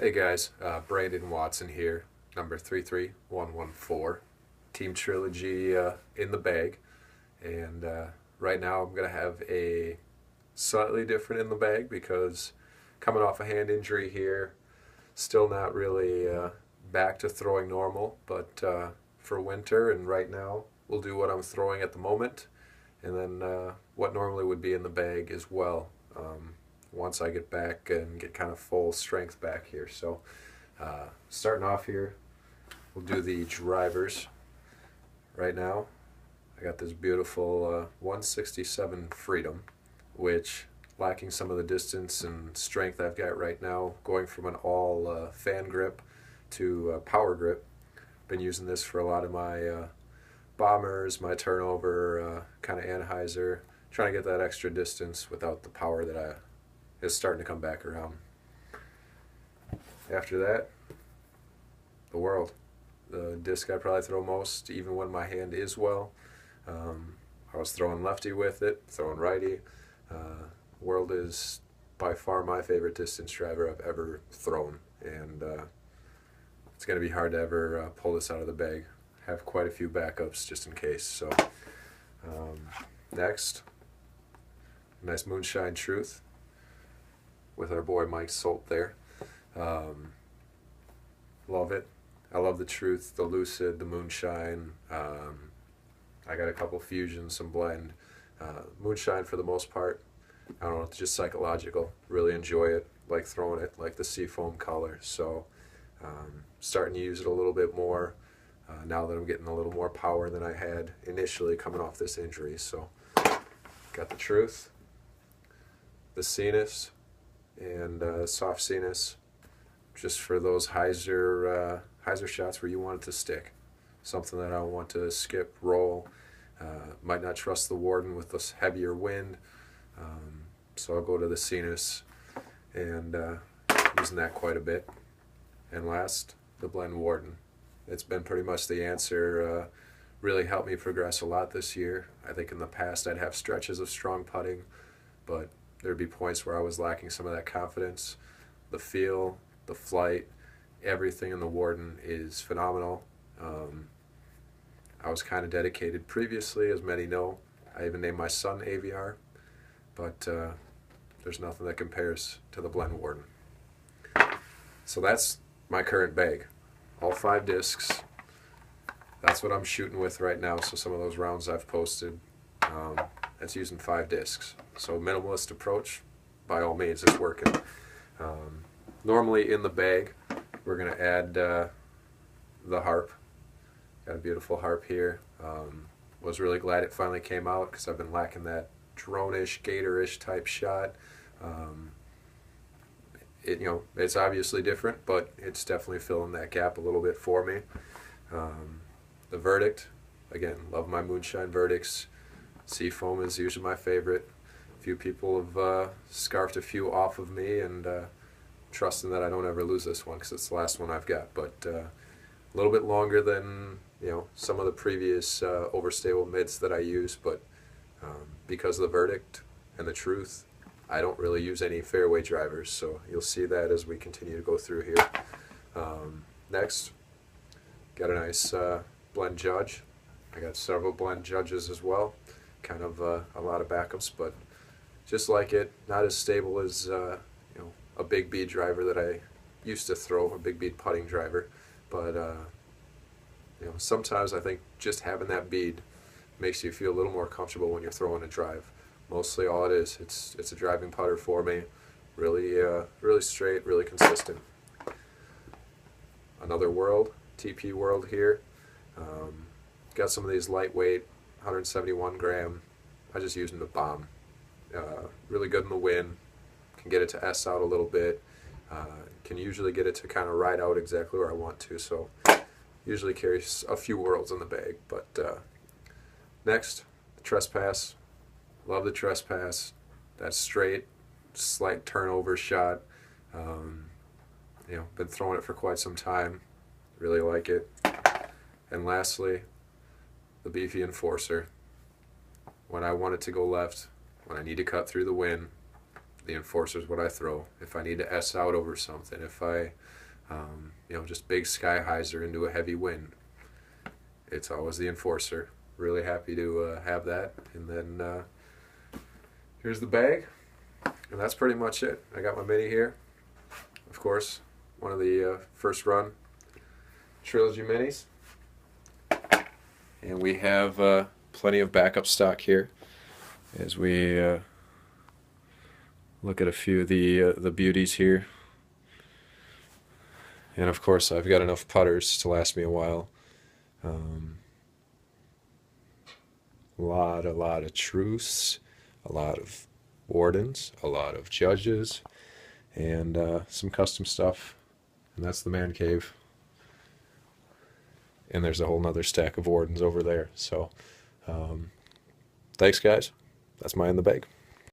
Hey guys, Brandon Watson here, number 33114. Team Trilogy in the bag, and right now I'm going to have a slightly different in the bag because coming off a hand injury here, still not really back to throwing normal, but for winter and right now we'll do what I'm throwing at the moment and then what normally would be in the bag as well. Once I get back and get kind of full strength back here. So starting off here, we'll do the drivers. Right now, I got this beautiful 167 Freedom, which lacking some of the distance and strength I've got right now, going from an all fan grip to power grip. Been using this for a lot of my bombers, my turnover, kind of Anheuser, trying to get that extra distance without the power that I is starting to come back around. After that, the World. The disc I probably throw most, even when my hand is well. I was throwing lefty with it, throwing righty. World is by far my favorite distance driver I've ever thrown, and it's going to be hard to ever pull this out of the bag. Have quite a few backups just in case. So next, nice Moonshine Truth with our boy Mike Solt there. Love it. I love the Truth, the Lucid, the Moonshine. I got a couple fusions, some blend. Moonshine for the most part. I don't know, it's just psychological. Really enjoy it. Like throwing it, like the Seafoam color. So starting to use it a little bit more now that I'm getting a little more power than I had initially coming off this injury. So got the Truth, the Cenis, and soft Cenis, just for those hyzer shots where you want it to stick. Something that I don't want to skip, roll. Might not trust the Warden with this heavier wind, so I'll go to the Cenis and using that quite a bit. And last, the Blend Warden. It's been pretty much the answer. Really helped me progress a lot this year. I think in the past I'd have stretches of strong putting, but there'd be points where I was lacking some of that confidence. The feel, the flight, everything in the Warden is phenomenal. I was kind of dedicated previously, as many know. I even named my son AVR, but there's nothing that compares to the Blend Warden. So that's my current bag. All 5 discs. That's what I'm shooting with right now. So some of those rounds I've posted, it's using 5 discs. So minimalist approach, by all means, it's working. Normally in the bag, we're going to add the harp. Got a beautiful harp here. Was really glad it finally came out because I've been lacking that drone-ish, gator-ish type shot. It's obviously different, but it's definitely filling that gap a little bit for me. The Verdict, again, love my Moonshine Verdicts. Seafoam is usually my favorite. A few people have scarfed a few off of me, and trusting that I don't ever lose this one because it's the last one I've got. But a little bit longer than some of the previous overstable mids that I use, but because of the Verdict and the Truth, I don't really use any fairway drivers, so you'll see that as we continue to go through here. Next, got a nice Blend Judge. I got several Blend Judges as well, kind of a lot of backups, but just like it, not as stable as a big bead driver that I used to throw, a big bead putting driver, but sometimes I think just having that bead makes you feel a little more comfortable when you're throwing a drive. Mostly all it is, it's a driving putter for me. Really, really straight, really consistent. Another World, TP World here. Got some of these lightweight, 171 gram. I just use them to bomb. Really good in the wind. Can get it to S out a little bit. Can usually get it to kind of ride out exactly where I want to. So usually carry a few Worlds in the bag. But next, the Trespass. Love the Trespass. That straight, slight turnover shot. Been throwing it for quite some time. Really like it. And lastly, the Beefy Enforcer. When I want it to go left, when I need to cut through the wind, the Enforcer's what I throw. If I need to S out over something, if I, just big sky hyzer into a heavy wind, it's always the Enforcer. Really happy to have that. And then here's the bag, and that's pretty much it. I got my Mini here. Of course, one of the first run Trilogy Minis. And we have plenty of backup stock here as we look at a few of the beauties here. And of course, I've got enough putters to last me a while. A lot of Truths, a lot of Wardens, a lot of Judges, and some custom stuff. And that's the man cave. And there's a whole nother stack of Wardens over there. So, thanks guys. That's my in the bag.